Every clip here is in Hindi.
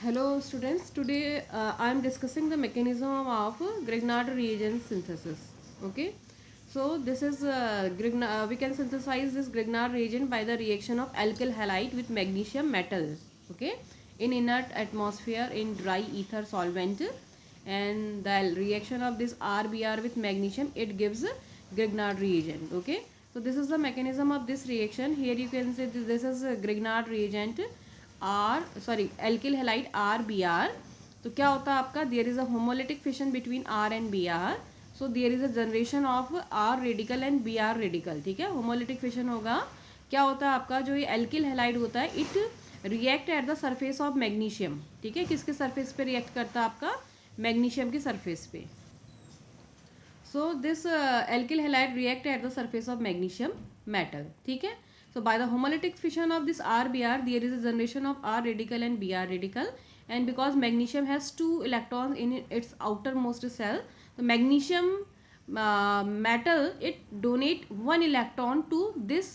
Hello students, today I am discussing the mechanism of Grignard reagent synthesis. Okay, so this is we can synthesize this Grignard reagent by the reaction of alkyl halide with magnesium metal. Okay, in inert atmosphere in dry ether solvent, and the reaction of this RBr with magnesium, it gives Grignard reagent. Okay, so this is the mechanism of this reaction. Here you can say this is a Grignard reagent alkyl halide RBr. तो क्या होता है आपका, there is a homolytic fission between R and Br. So there is a generation of R radical and Br radical. ठीक है, होमोलिटिक फिशन होगा. क्या होता है आपका, जो ये एल्किल हैलाइड होता है, it react at the surface of magnesium. ठीक है, किसके सरफेस पे रिएक्ट करता है आपका, मैग्नीशियम के सरफेस पे. So this alkyl halide react at the surface of magnesium metal. ठीक है, so by the homolytic fission of this RBr, there is a generation of R radical and Br radical, and because magnesium has 2 electrons in its outermost cell, the magnesium metal, it donate 1 electron to this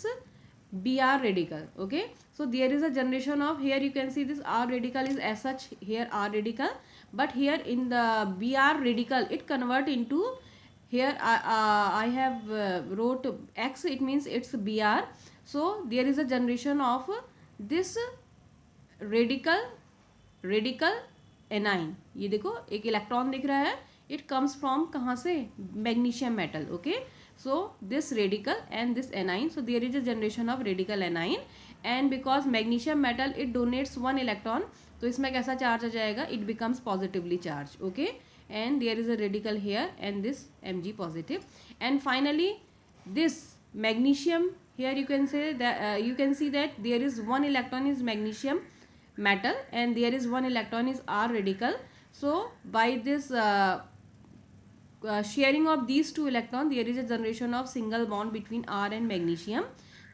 Br radical. Okay, so there is a generation of, here you can see this R radical is as such here R radical, but here in the Br radical it convert into, here I have wrote X, it means it's Br. So there is a generation of this radical anion. ये देखो एक इलेक्ट्रॉन दिख रहा है, इट कम्स फ्रॉम कहाँ से, magnesium metal. Okay, so this radical and this anion, so there is a generation of radical anion. And because magnesium metal it donates 1 electron, तो इसमें कैसा चार्ज आ जाएगा, it becomes positively charge. Okay, and there is a radical here and this Mg positive. And finally this magnesium, here you can say that you can see that there is 1 electron is magnesium metal and there is 1 electron is R radical. So by this sharing of these 2 electron, there is a generation of single bond between R and magnesium.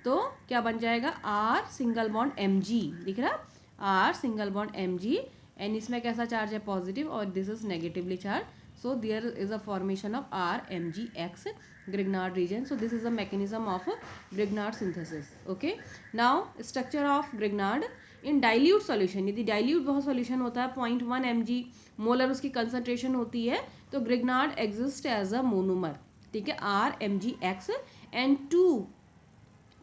तो क्या बन जाएगा, R सिंगल बॉन्ड Mg, दिख रहा, R single bond Mg, and इसमें कैसा चार्ज है, पॉजिटिव, और this is negatively charge. So there is a formation of RMgX Grignard region. So this is the mechanism of Grignard synthesis. Okay, now structure of Grignard in dilute solution. यदि dilute बहुत solution होता है, 0.1 mg मोलर उसकी कंसनट्रेशन होती है, तो Grignard exist as a monomer. ठीक है, RMgX. एंड 2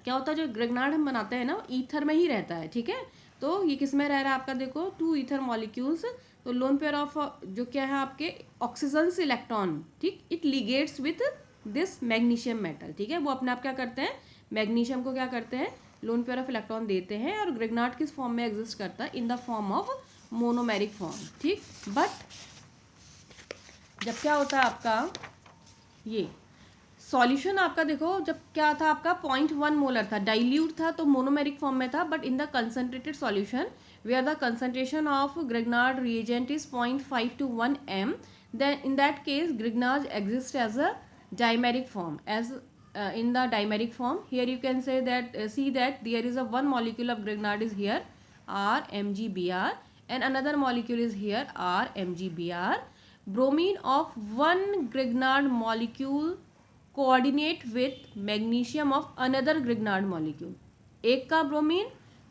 क्या होता है, जो Grignard हम बनाते हैं ना, ईथर में ही रहता है. ठीक है, तो ये किस में रह रहा है आपका, देखो 2 ईथर मॉलिक्यूल्स. तो लोन पेयर ऑफ जो क्या है आपके ऑक्सीजन से इलेक्ट्रॉन, ठीक, it ligates with this magnesium metal. ठीक है, वो अपने आप क्या करते हैं, मैग्नीशियम को क्या करते हैं, लोन पेयर ऑफ इलेक्ट्रॉन देते हैं. और ग्रिग्नार्ड किस फॉर्म में एग्जिस्ट करता है, in the form of monomeric form. ठीक, बट जब क्या होता है आपका, ये सॉल्यूशन आपका देखो, जब क्या था आपका 0.1 मोलर था, डाइल्यूट था, तो मोनोमेरिक फॉर्म में था. But in the concentrated solution where the concentration of Grignard reagent is 0.5 to 1 m, then in that case Grignard exists as a dimeric form. As in the dimeric form, here you can say that see that there is a one molecule of Grignard is here, RMgBr, and another molecule is here, RMgBr. Bromine of one Grignard molecule coordinate with magnesium of another Grignard molecule. एक का ब्रोमीन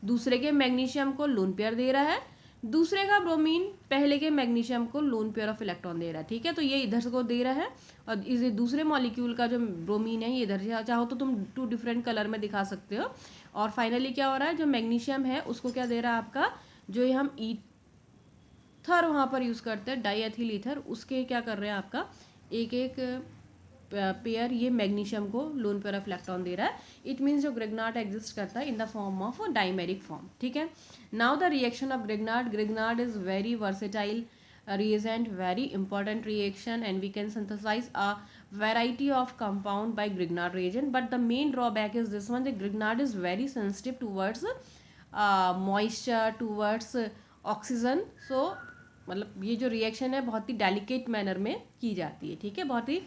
दूसरे के मैग्नीशियम को लोन पेयर दे रहा है, दूसरे का ब्रोमीन पहले के मैग्नीशियम को लोन पेयर ऑफ इलेक्ट्रॉन दे रहा है. ठीक है, तो ये इधर को दे रहा है, और इस दूसरे मॉलिक्यूल का जो ब्रोमीन है ये इधर से, चाहो तो तुम 2 डिफरेंट कलर में दिखा सकते हो. और फाइनली क्या हो रहा है, जो मैग्नीशियम है उसको क्या दे रहा है आपका, जो हम ईथर वहाँ पर यूज़ करते हैं, डाईएथिल ईथर, उसके क्या कर रहे हैं आपका, एक एक पेयर ये मैग्नीशियम को लोन पेयर ऑफ इलेक्ट्रॉन दे रहा है. इट मीन्स जो ग्रिग्नार्ड एग्जिस्ट करता है in the form of dimeric form. ठीक है, now the reaction of Grignard is very versatile reagent, very important reaction, and we can synthesize a variety of compound by Grignard reagent. But the main drawback is this one, the Grignard is very sensitive towards moisture, towards oxygen. So मतलब ये जो रिएक्शन है बहुत ही डेलिकेट मैनर में की जाती है. ठीक है, बहुत ही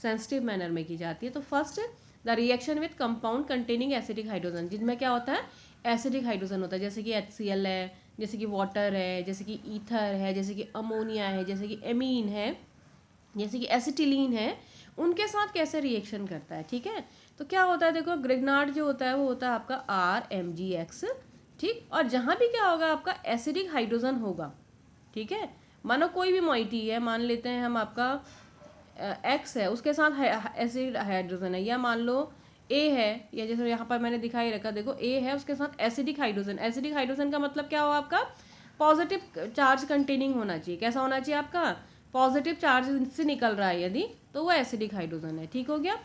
सेंसिटिव मैनर में की जाती है. तो first the reaction with compound containing acidic hydrogen, जिनमें क्या होता है, एसिडिक हाइड्रोजन होता है, जैसे कि HCl है, जैसे कि वाटर है, जैसे कि ईथर है, जैसे कि अमोनिया है, जैसे कि एमीन है, जैसे कि एसिटिलीन है. उनके साथ कैसे रिएक्शन करता है. ठीक है, तो क्या होता है, देखो ग्रिग्नार्ड जो होता है वो होता है आपका RMgX. ठीक, और जहाँ भी क्या होगा आपका एसिडिक हाइड्रोजन होगा, ठीक है। मानो कोई भी मॉइटी है, मान लेते हैं हम आपका एक्स है, उसके साथ एसिड हाइड्रोजन है, या मान लो ए है, या जैसे यहाँ पर मैंने दिखाई रखा, देखो ए है, उसके साथ एसिडिक हाइड्रोजन। एसिडिक हाइड्रोजन का मतलब क्या हुआ आपका, पॉजिटिव चार्ज कंटेनिंग होना चाहिए। कैसा होना चाहिए आपका, पॉजिटिव चार्ज से निकल रहा है यदि, तो वो एसिडिक हाइड्रोजन है। ठीक हो गया।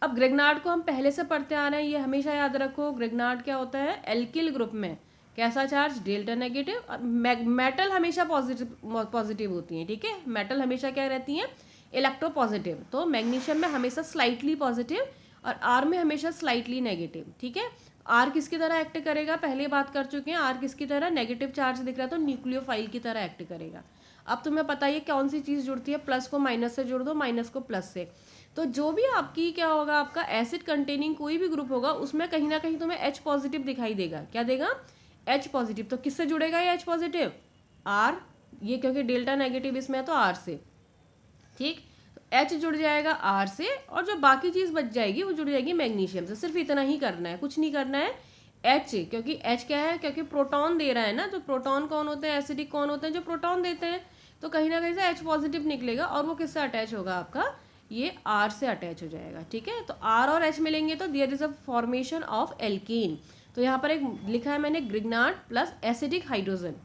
अब ग्रिग्नार्ड को हम पहले से पढ़ते आ रहे हैं, ये हमेशा याद रखो। ग्रिग्नार्ड क्या होता है, एल्किल ग्रुप में कैसा चार्ज, डेल्टा नेगेटिव। और मेटल हमेशा पॉजिटिव होती हैं, ठीक है। मेटल हमेशा क्या रहती हैं, इलेक्ट्रो पॉजिटिव। तो मैग्नीशियम में हमेशा स्लाइटली पॉजिटिव और आर में हमेशा स्लाइटली नेगेटिव, ठीक है। आर किसकी तरह एक्ट करेगा, पहले बात कर चुके हैं। आर किसकी तरह, नेगेटिव चार्ज दिख रहा है तो न्यूक्लियोफाइल की तरह एक्ट करेगा। अब तुम्हें पता है कौन सी चीज़ जुड़ती है, प्लस को माइनस से जोड़ दो, माइनस को प्लस से। तो जो भी आपकी क्या होगा, आपका एसिड कंटेनिंग कोई भी ग्रुप होगा, उसमें कहीं ना कहीं तुम्हें H पॉजिटिव दिखाई देगा। क्या देगा, H पॉजिटिव। तो किससे जुड़ेगा ये H पॉजिटिव, R, ये क्योंकि डेल्टा नेगेटिव इसमें है तो R से, ठीक। तो H जुड़ जाएगा R से, और जो बाकी चीज़ बच जाएगी वो जुड़ जाएगी मैग्नीशियम से। सिर्फ इतना ही करना है, कुछ नहीं करना है। H, क्योंकि H क्या है, क्योंकि प्रोटॉन दे रहा है ना, तो प्रोटॉन कौन होते हैं, एसिडिक कौन होते हैं, जो प्रोटॉन देते हैं। तो कहीं ना कहीं से H पॉजिटिव निकलेगा, और वो किससे अटैच होगा आपका, ये R से अटैच हो जाएगा, ठीक है। तो R और H मिलेंगे तो there is a formation of alkene. तो यहाँ पर एक लिखा है मैंने, Grignard plus acidic hydrogen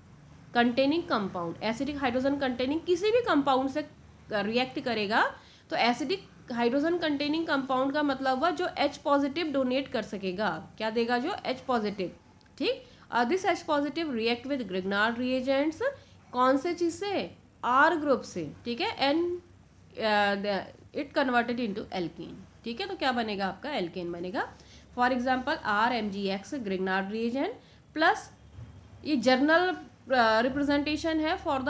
containing compound. Acidic hydrogen containing किसी भी कंपाउंड से रिएक्ट करेगा, तो एसिडिक हाइड्रोजन कंटेनिंग कंपाउंड का मतलब हुआ जो H पॉजिटिव डोनेट कर सकेगा। क्या देगा, जो H पॉजिटिव, ठीक। This H positive react with Grignard reagents, कौन से चीज़ से, R ग्रुप से, ठीक है। And it converted into alkene, ठीक है। तो क्या बनेगा आपका, एल्केन बनेगा। For example RMgX Grignard reagent plus, ये जर्नल रिप्रेजेंटेशन है for the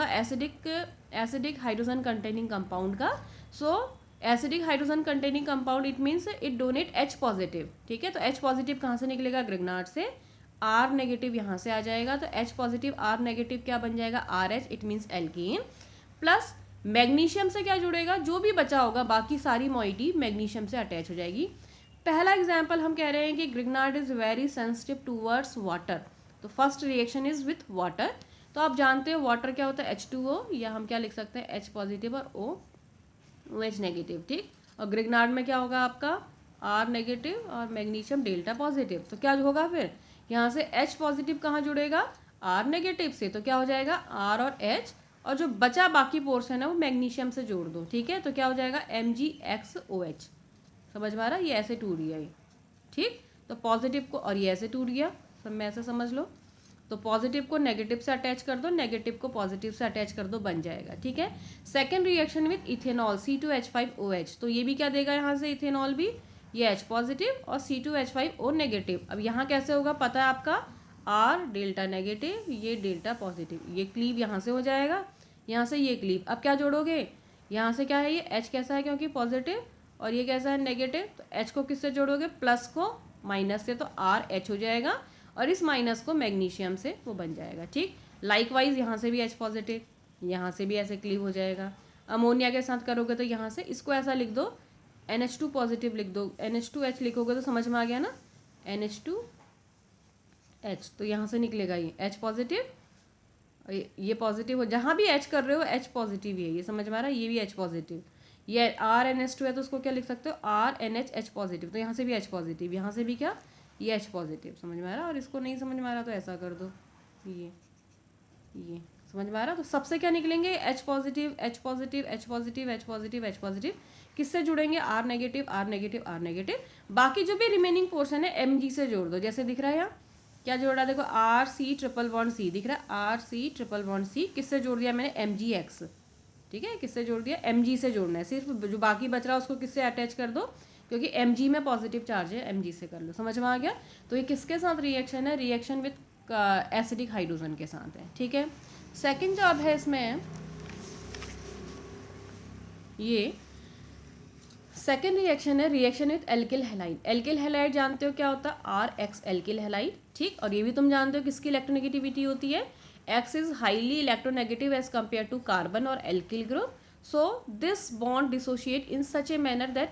acidic hydrogen containing compound का। So acidic hydrogen containing compound, it means it donate H positive, ठीक है। तो H पॉजिटिव कहाँ से निकलेगा, ग्रिग्नार्ड से। R नेगेटिव यहाँ से आ जाएगा, तो H पॉजिटिव R नेगेटिव क्या बन जाएगा, RH, it means alkene. Plus magnesium से क्या जुड़ेगा, जो भी बचा होगा बाकी सारी मॉइटी मैग्नीशियम से अटैच हो जाएगी। पहला एग्जाम्पल हम कह रहे हैं कि Grignard is very sensitive towards water, तो first reaction is with water. तो आप जानते हो वाटर क्या होता है, H2O, या हम क्या लिख सकते हैं, H पॉजिटिव और OH नेगेटिव, ठीक। और ग्रिग्नार्ड में क्या होगा आपका, R नेगेटिव और मैग्नीशियम डेल्टा पॉजिटिव। तो क्या होगा फिर, यहाँ से H पॉजिटिव कहाँ जुड़ेगा, R नेगेटिव से, तो क्या हो जाएगा R और H, और जो बचा बाकी पोर्शन है वो मैग्नीशियम से जोड़ दो, ठीक है। तो क्या हो जाएगा MgXOH, समझ में आ रहा है, ये ऐसे टूट गया ये, ठीक। तो पॉजिटिव को, और ये ऐसे टूट गया, सब में ऐसे समझ लो। तो पॉजिटिव को नेगेटिव से अटैच कर दो, नेगेटिव को पॉजिटिव से अटैच कर दो, बन जाएगा, ठीक है। Second reaction with ethanol C2H5OH, तो ये भी क्या देगा यहाँ से, इथेनॉल भी, ये H पॉजिटिव और C2H5O नेगेटिव। अब यहाँ कैसे होगा पता है आपका, R डेल्टा नेगेटिव, ये डेल्टा पॉजिटिव, ये क्लीव यहाँ से हो जाएगा, यहाँ से ये क्लीव। अब क्या जोड़ोगे, यहाँ से क्या है, ये H कैसा है क्योंकि पॉजिटिव, और ये कैसा है नेगेटिव, तो H को किससे जोड़ोगे, प्लस को माइनस से, तो RH हो जाएगा, और इस माइनस को मैग्नीशियम से वो बन जाएगा, ठीक। लाइकवाइज यहाँ से भी H पॉजिटिव, यहाँ से भी ऐसे क्लीव हो जाएगा। अमोनिया के साथ करोगे तो यहाँ से इसको ऐसा लिख दो, NH2 पॉजिटिव लिख दो, NH2H लिखोगे तो समझ में आ गया ना, NH2H, तो यहाँ से निकलेगा ये H पॉजिटिव, ये पॉजिटिव हो, जहाँ भी H कर रहे हो H पॉजिटिव ही है, ये समझ में आ रहा है, ये भी H पॉजिटिव। ये RNH2 है तो उसको क्या लिख सकते हो, RNH पॉजिटिव, तो यहाँ से भी H पॉजिटिव, यहाँ से भी क्या, ये H पॉजिटिव, समझ में आ रहा है। और इसको नहीं समझ में आ रहा तो ऐसा कर दो, ये समझ में आ रहा, तो सबसे क्या निकलेंगे, H positive, H positive, H positive, H positive, H positive. किससे जुड़ेंगे, R negative, R negative, R negative. बाकी जो भी रिमेनिंग पोर्शन है Mg से जोड़ दो, जैसे दिख रहा है यहाँ क्या जोड़ा, देखो RC∼ दिख रहा है, RC∼, किससे जोड़ दिया मैंने, MgX, ठीक है। किससे जोड़ दिया, Mg से जोड़ना है, सिर्फ जो बाकी बच रहा है उसको किससे अटैच कर दो, क्योंकि Mg में पॉजिटिव चार्ज है, Mg से कर लो, समझ में आ गया। तो ये किसके साथ रिएक्शन है, रिएक्शन विथ एसिडिक हाइड्रोजन के साथ है, ठीक है। सेकेंड जॉब है इसमें, ये सेकेंड रिएक्शन है, reaction with alkyl halide. Alkyl halide जानते हो क्या होता है, RX एल्किल हैलाइड, ठीक। और ये भी तुम जानते हो किसकी इलेक्ट्रोनेगेटिविटी होती है, X is highly electronegative as compare to carbon और alkyl group. So this bond dissociate in such a manner that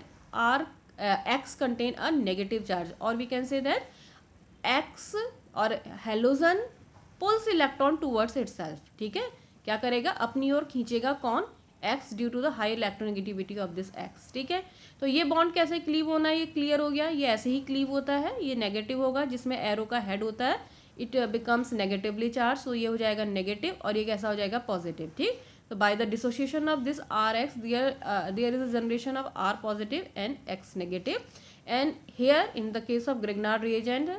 X contain a negative charge, और we can say that X और halogen pulls electron towards itself, ठीक है। क्या करेगा, अपनी ओर खींचेगा कौन, X, due to the high electronegativity of this X. ठीक है, तो ये बॉन्ड कैसे क्लीव होना है ये क्लियर हो गया। ये ऐसे ही क्लीव होता है, ये नेगेटिव होगा, जिसमें एरो का हेड होता है, इट बिकम्स नेगेटिवली चार्ज, तो ये हो जाएगा नेगेटिव, और ये कैसा हो जाएगा, पॉजिटिव। ठीक, तो by the dissociation of this R X there is a generation of R positive and X negative. And here in the case of Grignard reagent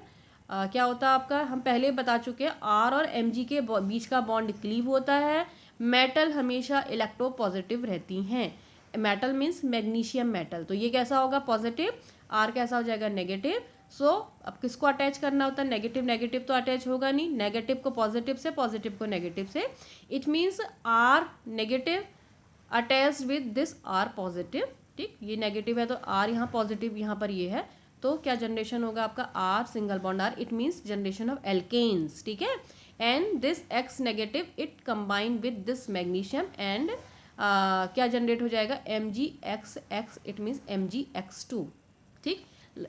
क्या होता है आपका, हम पहले बता चुके हैं, आर और एम जी के बीच का बॉन्ड क्लीव होता है। मेटल हमेशा इलेक्ट्रो पॉजिटिव रहती हैं, मेटल मीन्स मैग्नीशियम मेटल, तो ये कैसा होगा, पॉजिटिव, आर कैसा हो जाएगा, नेगेटिव। सो अब किसको अटैच करना होता है, नेगेटिव नेगेटिव तो अटैच होगा नहीं, नेगेटिव को पॉजिटिव से, पॉजिटिव को नेगेटिव से, it means R negative attached with this R positive. ठीक, ये नेगेटिव है तो आर यहाँ पॉजिटिव, यहाँ पर ये है, तो क्या जनरेशन होगा आपका, R single bond R, it means generation of alkanes. ठीक है, and this X negative it combine with this magnesium and क्या जनरेट हो जाएगा, M G X X, it means M G X two. ठीक,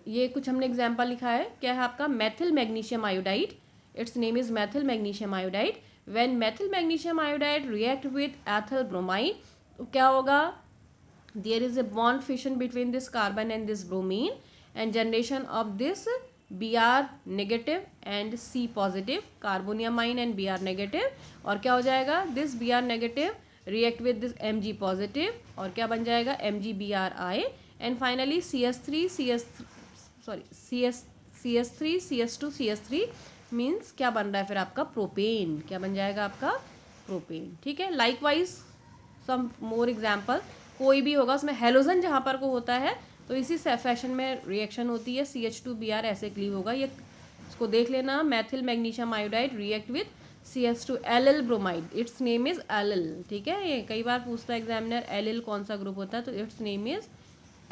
ये कुछ हमने एग्जाम्पल लिखा है, क्या है आपका, methyl magnesium iodide, its name is methyl magnesium iodide. When methyl magnesium iodide react with ethyl bromide, तो क्या होगा, there is a bond fission between this carbon and this bromine and generation of this Br negative and C positive, carboniamine and Br negative, और क्या हो जाएगा, this Br negative react with this Mg positive, और क्या बन जाएगा, MgBri, and finally CS3 CS2 CS3 means क्या बन रहा है फिर आपका, प्रोपेन, क्या बन जाएगा आपका, प्रोपेन। ठीक है, लाइकवाइज सम मोर एग्जाम्पल, कोई भी होगा उसमें हेलोजन जहाँ पर को होता है तो इसी फैशन में रिएक्शन होती है, CH2Br ऐसे क्लीव होगा, ये इसको देख लेना, methyl magnesium iodide react with CH2Ll bromide, its name is allyl. ठीक है, ये कई बार पूछता है एग्जामिनर, एलिल कौन सा ग्रुप होता है, तो its name is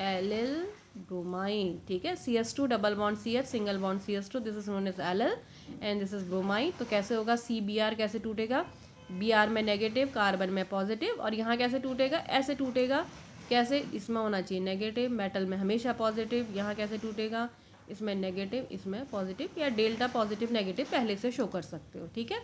allyl bromide. ठीक है, CH2 double bond CH single bond CH2, this is known as allyl and this is bromide. तो कैसे होगा, CBr कैसे टूटेगा, Br में नेगेटिव, कार्बन में पॉजिटिव, और यहाँ कैसे टूटेगा, ऐसे टूटेगा, कैसे, इसमें होना चाहिए नेगेटिव, मेटल में हमेशा पॉजिटिव, यहाँ कैसे टूटेगा, इसमें नेगेटिव, इसमें पॉजिटिव, या डेल्टा पॉजिटिव नेगेटिव पहले से शो कर सकते हो। ठीक है,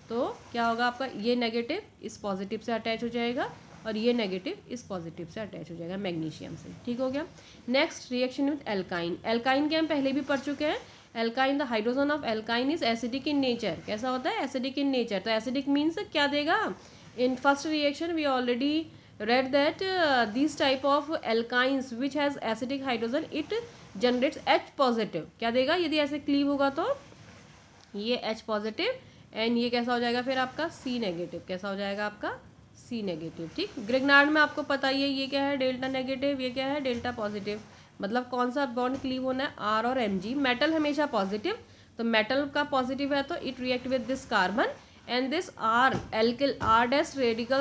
तो क्या होगा आपका, ये नेगेटिव इस पॉजिटिव से अटैच हो जाएगा, और ये नेगेटिव इस पॉजिटिव से अटैच हो जाएगा, मैग्नीशियम से। ठीक हो गया। Next reaction with alkyne, alkyne के हम पहले भी पढ़ चुके हैं। Alkyne, the hydrogen of alkyne is acidic in nature, कैसा होता है, एसिडिक इन नेचर, तो एसिडिक मीन्स क्या देगा, in first reaction we already read that these type of alkynes which has acidic hydrogen it generates H positive, क्या देगा, यदि ऐसे क्लीव होगा तो ये H positive, एंड ये कैसा हो जाएगा फिर आपका C नेगेटिव, कैसा हो जाएगा आपका C नेगेटिव। ठीक, ग्रिग्नार्ड में आपको पता ही है, ये क्या है, डेल्टा नेगेटिव, ये क्या है, डेल्टा पॉजिटिव, मतलब कौन सा बॉन्ड क्लीव होना है, R और Mg, मेटल हमेशा पॉजिटिव, तो मेटल का पॉजिटिव है तो it react with this carbon, and this R dash radical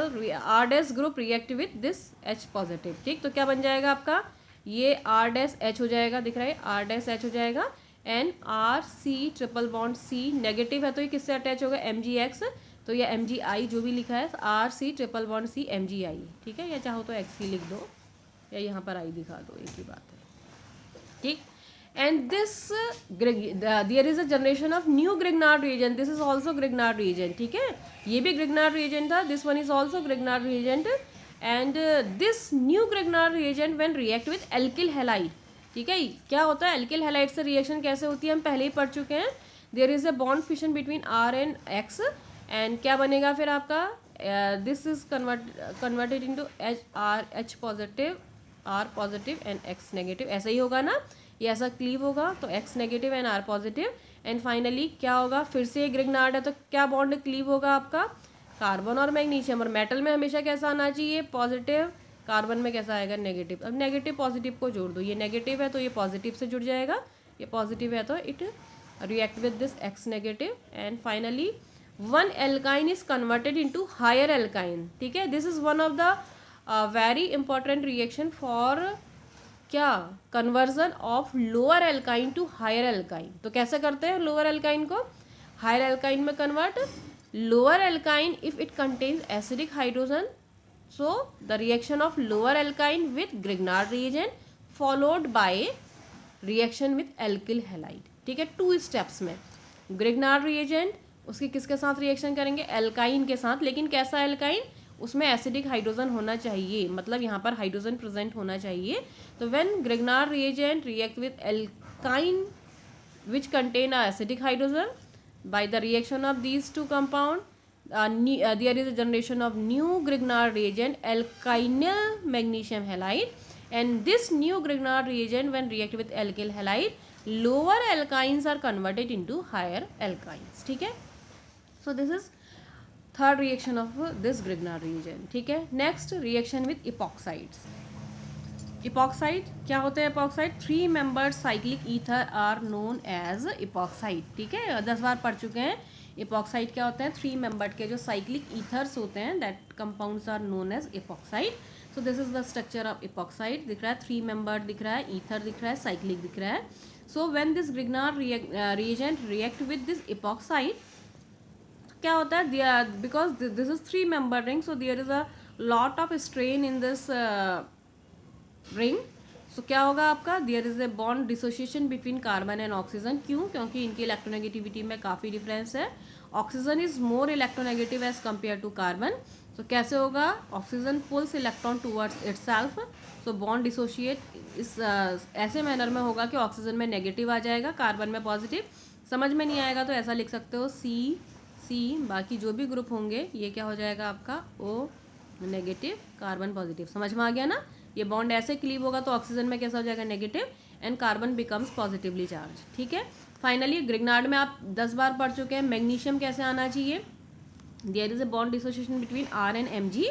R dash group react with this H positive। ठीक, तो क्या बन जाएगा आपका, ये R dash H हो जाएगा, दिख रहा है, R dash H हो जाएगा, and R C triple bond C negative है तो ये किससे अटैच होगा, MgX, तो ये MgI जो भी लिखा है, R C triple bond C MgI। ठीक है, या चाहो तो X ही लिख दो, या यहाँ पर I दिखा दो, एक ही बात है। ठीक, and this there is a generation of new Grignard reagent, this is also Grignard reagent। ठीक है, ये भी Grignard reagent था, this one is also Grignard reagent, and this new Grignard reagent when react with alkyl halide। ठीक है, क्या होता है, alkyl halide से रिएक्शन कैसे होती है हम पहले ही पढ़ चुके हैं, there is a bond fission between R and X, and क्या बनेगा फिर आपका, this is converted into H positive, R positive and X negative, ऐसा ही होगा ना, ये ऐसा क्लीव होगा तो X negative and R positive, and finally क्या होगा, फिर से ग्रिग्नार्ड है तो क्या बॉन्ड क्लीव होगा आपका, कार्बन और मैग्नीशियम, और मेटल में हमेशा कैसा आना चाहिए, पॉजिटिव, कार्बन में कैसा आएगा, नेगेटिव। अब नेगेटिव पॉजिटिव को जोड़ दो, ये नेगेटिव है तो ये पॉजिटिव से जुड़ जाएगा, ये पॉजिटिव है तो it react with this X negative, and finally one alkyne is converted into higher alkyne. ठीक है, this is one of the very important reaction for क्या, conversion of lower alkyne to higher alkyne. तो कैसे करते हैं लोअर एल्काइन को हायर एल्काइन में convert, lower alkyne if it contains acidic hydrogen, so the reaction of lower alkyne with Grignard reagent followed by reaction with alkyl halide. ठीक है, 2 स्टेप्स में ग्रिग्नार्ड रिएजेंट उसकी किसके साथ रिएक्शन करेंगे, एल्काइन के साथ। लेकिन कैसा एल्काइन, उसमें एसिडिक हाइड्रोजन होना चाहिए, मतलब यहाँ पर हाइड्रोजन प्रेजेंट होना चाहिए। तो when Grignard reagent react with alkyne which contain a acidic hydrogen, by the reaction of these two compound there is a generation of new Grignard reagent, alkynyl magnesium halide, and this new Grignard reagent when react with alkyl halide, lower alkynes are converted into higher alkynes, ठीक है। so this is third reaction of this Grignard reagent, ठीक है। next reaction with epoxides। Epoxide क्या होते हैं, epoxide 3 membered cyclic ether are known as epoxide, ठीक है। 10 बार पढ़ चुके हैं। इपॉक्साइड क्या होते हैं, 3 मेंबर्ड के जो साइक्लिक ईथर्स होते हैं, that compounds are known as epoxide. So this is the structure of epoxide. दिख रहा है 3 मेंबर्ड दिख रहा है, ईथर दिख रहा है, साइक्लिक दिख रहा है। So when this Grignard reagent react with this epoxide, क्या होता है, because this is 3 membered ring, so there is a lot of strain in this ring. So क्या होगा आपका, there is a bond dissociation between carbon and oxygen. क्यों, क्योंकि इनकी इलेक्ट्रोनेगेटिविटी में काफ़ी डिफरेंस है। Oxygen is more electronegative as compare to carbon. So कैसे होगा, oxygen pulls electron towards itself, so bond dissociate इस ऐसे मैनर में होगा कि ऑक्सीजन में नेगेटिव आ जाएगा, कार्बन में पॉजिटिव। समझ में नहीं आएगा तो ऐसा लिख सकते हो सी, बाकी जो भी ग्रुप होंगे ये क्या हो जाएगा आपका O नेगेटिव, कार्बन पॉजिटिव। समझ में आ गया ना। ये बॉन्ड ऐसे क्लीव होगा तो ऑक्सीजन में कैसा हो जाएगा, negative, and carbon becomes positively charge, ठीक है। फाइनली ग्रिग्नार्ड में आप 10 बार पढ़ चुके हैं। मैग्नीशियम कैसे आना चाहिए, there is a bond dissociation between R and Mg,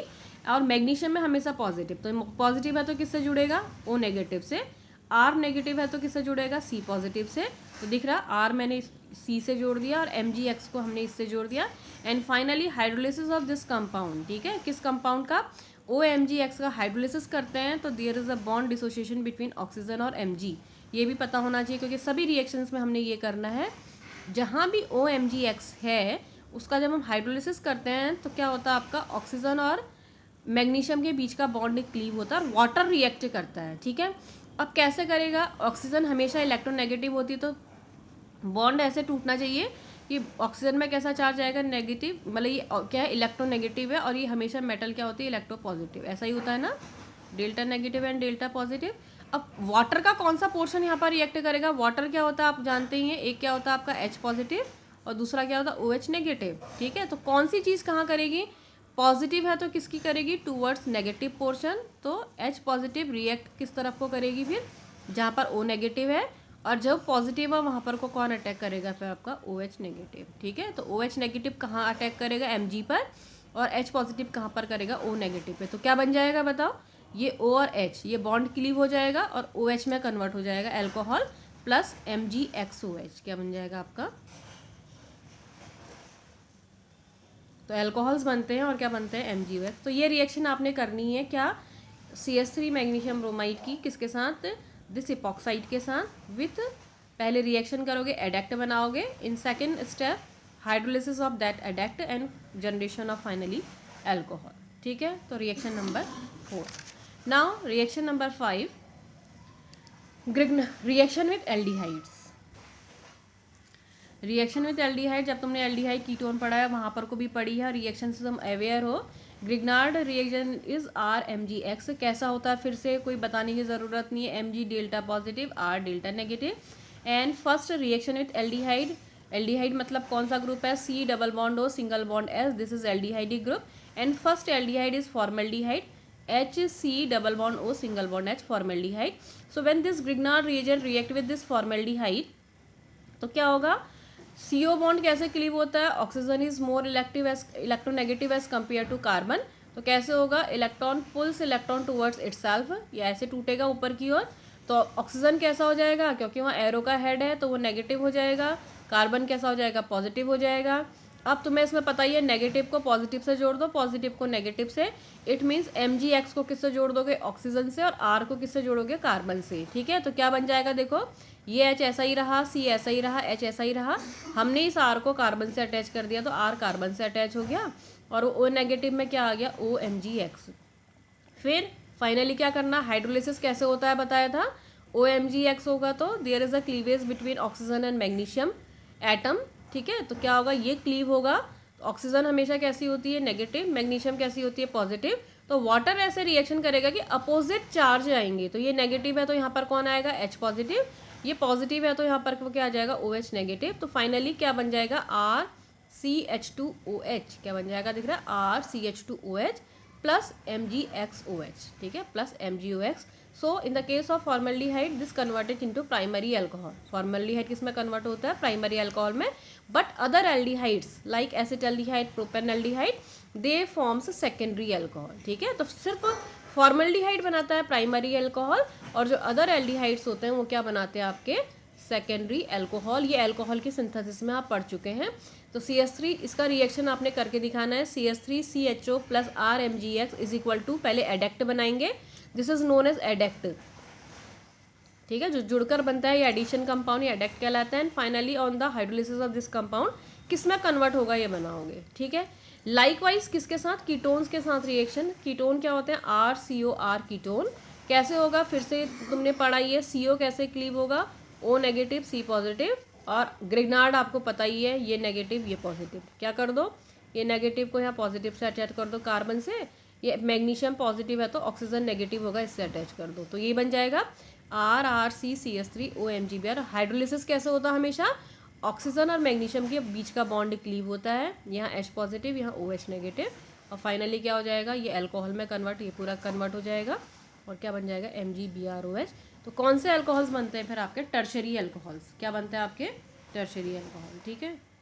और मैग्नीशियम में हमेशा पॉजिटिव, तो पॉजिटिव है तो किससे जुड़ेगा, O नेगेटिव से। R नेगेटिव है तो किससे जुड़ेगा, C पॉजिटिव से। तो दिख रहा R मैंने C से जोड़ दिया और MgX को हमने इससे जोड़ दिया। And finally hydrolysis of this compound, ठीक है, किस कंपाउंड का, OMgX का हाइड्रोलिसिस करते हैं तो there is a bond dissociation between oxygen और Mg। ये भी पता होना चाहिए क्योंकि सभी रिएक्शंस में हमने ये करना है। जहाँ भी OMgX है उसका जब हम हाइड्रोलिसिस करते हैं तो क्या होता है आपका, ऑक्सीजन और मैग्नीशियम के बीच का बॉन्ड क्लीव होता है और वाटर रिएक्ट करता है, ठीक है। अब कैसे करेगा, ऑक्सीजन हमेशा इलेक्ट्रोनेगेटिव होती है तो बॉन्ड ऐसे टूटना चाहिए कि ऑक्सीजन में कैसा चार्ज आएगा, नेगेटिव, मतलब ये क्या है, इलेक्ट्रोनेगेटिव है, और ये हमेशा मेटल क्या होती है, इलेक्ट्रोपॉजिटिव। ऐसा ही होता है ना, delta negative and delta positive. अब वाटर का कौन सा पोर्शन यहाँ पर रिएक्ट करेगा, वाटर क्या होता है आप जानते ही हैं, एक क्या होता है आपका H पॉजिटिव और दूसरा क्या होता है OH नेगेटिव, ठीक है। तो कौन सी चीज़ कहाँ करेगी, पॉजिटिव है तो किसकी करेगी, टूवर्ड्स नेगेटिव पोर्शन, तो H पॉजिटिव रिएक्ट किस तरफ को करेगी, फिर जहाँ पर O नेगेटिव है, और जब पॉजिटिव है वहाँ पर को कौन अटैक करेगा, फिर आपका OH नेगेटिव, ठीक है। तो OH नेगेटिव कहाँ अटैक करेगा, Mg पर, और H पॉजिटिव कहाँ पर करेगा, O नेगेटिव पे। तो क्या बन जाएगा बताओ, ये O और H ये बॉन्ड क्लीव हो जाएगा और OH में कन्वर्ट हो जाएगा, अल्कोहल प्लस MgXOH क्या बन जाएगा आपका, तो अल्कोहल्स बनते हैं और क्या बनते हैं, MgOH। तो ये रिएक्शन आपने करनी है क्या, CH3 मैग्नीशियम ब्रोमाइड की किसके साथ, दिस इपॉक्साइड के साथ, विथ पहले रिएक्शन करोगे, एडेक्ट बनाओगे, in second step hydrolysis of that adduct and generation of finally alcohol, ठीक है। तो reaction number 4। Now reaction number 5, reaction with aldehydes. Reaction with aldehyde, जब तुमने एल्डिहाइड कीटोन पढ़ा है वहाँ पर को भी पढ़ी है, रिएक्शन से तुम अवेयर हो। ग्रिग्नार्ड रिएक्शन इज RMgX, कैसा होता है फिर से कोई बताने की ज़रूरत नहीं है, Mg delta positive, R delta negative. And first reaction with aldehyde, aldehyde मतलब कौन सा ग्रुप है, C double bond O single bond S, this is aldehydic group. And first aldehyde is formaldehyde, HC double bond O single bond H formaldehyde. So when this Grignard reagent react with this formaldehyde तो क्या होगा, CO बॉन्ड कैसे क्लीव होता है, oxygen is more electronegative as compare to carbon. तो कैसे होगा, electron pulls electron towards itself, या ऐसे टूटेगा ऊपर की ओर, तो ऑक्सीजन कैसा हो जाएगा, क्योंकि वहाँ एरो का हेड है तो वो नेगेटिव हो जाएगा, कार्बन कैसा हो जाएगा, पॉजिटिव हो जाएगा। अब तुम्हें इसमें पता ही है, नेगेटिव को पॉजिटिव से जोड़ दो, पॉजिटिव को नेगेटिव से, इट मीन्स MgX को किससे जोड़ दोगे, ऑक्सीजन से, और R को किससे जोड़ोगे, कार्बन से, ठीक है। तो क्या बन जाएगा, देखो ये H ऐसा ही रहा, C ऐसा ही रहा, H ऐसा ही रहा, हमने इस R को कार्बन से अटैच कर दिया तो R कार्बन से अटैच हो गया, और O नेगेटिव में क्या आ गया, OMgX। फिर फाइनली क्या करना, हाइड्रोलिसिस कैसे होता है बताया था, OMgX होगा तो there is a cleavage between oxygen and magnesium atom, ठीक है। तो क्या होगा, ये क्लीव होगा। ऑक्सीजन हमेशा कैसी होती है, नेगेटिव, मैग्नीशियम कैसी होती है, पॉजिटिव। तो वाटर ऐसे रिएक्शन करेगा कि अपोजिट चार्ज आएंगे, तो ये नेगेटिव है तो यहाँ पर कौन आएगा, H पॉजिटिव, ये पॉजिटिव है तो यहाँ पर क्या आ जाएगा, OH नेगेटिव। तो फाइनली क्या बन जाएगा, RCH2OH, क्या बन जाएगा दिख रहा है, RCH2OH प्लस MgXOH, ठीक है, plus MgOX। So in the case of formaldehyde this converted into primary alcohol. Formaldehyde किस में कन्वर्ट होता है, प्राइमरी अल्कोहल में। But other aldehydes like acetaldehyde, propanaldehyde, they forms secondary alcohol, ठीक है। तो सिर्फ फॉर्मल्डिहाइड बनाता है प्राइमरी अल्कोहल, और जो अदर एल्डिहाइड्स होते हैं वो क्या बनाते हैं, आपके सेकेंडरी अल्कोहल। ये अल्कोहल की सिंथेसिस में आप पढ़ चुके हैं। तो CH3 इसका रिएक्शन आपने करके दिखाना है, CH3CHO plus RMgX is equal to, पहले एडेक्ट बनाएंगे, this is known as adduct, ठीक है। जो जुड़कर बनता है ये एडिशन कंपाउंड, ये एडेक्ट कहलाता है। And finally on the hydrolysis of this compound किस में कन्वर्ट होगा ये बनाओगे, ठीक है। लाइकवाइज किसके साथ, कीटोन्स के साथ रिएक्शन। कीटोन क्या होते हैं, RCOR कीटोन। कैसे होगा, फिर से तुमने पढ़ा ही है, CO कैसे क्लीव होगा, O नेगेटिव C पॉजिटिव, और ग्रिग्नार्ड आपको पता ही है, ये नेगेटिव ये पॉजिटिव। क्या कर दो, ये नेगेटिव को यहाँ पॉजिटिव से अटैच कर दो कार्बन से, ये मैग्नीशियम पॉजिटिव है तो ऑक्सीजन नेगेटिव होगा, इससे अटैच कर दो, तो ये बन जाएगा RRCCH3OMgBr। हाइड्रोलिसिस कैसे होता है, हमेशा ऑक्सीजन और मैग्नीशियम के बीच का बॉन्ड क्लीव होता है, यहाँ H पॉजिटिव यहाँ OH नेगेटिव, और फाइनली क्या हो जाएगा, ये अल्कोहल में कन्वर्ट, ये पूरा कन्वर्ट हो जाएगा, और क्या बन जाएगा, MgBrOH। तो कौन से अल्कोहल्स बनते हैं फिर आपके, टर्शरी अल्कोहल्स। क्या बनते हैं आपके, टर्शरी अल्कोहल, ठीक है।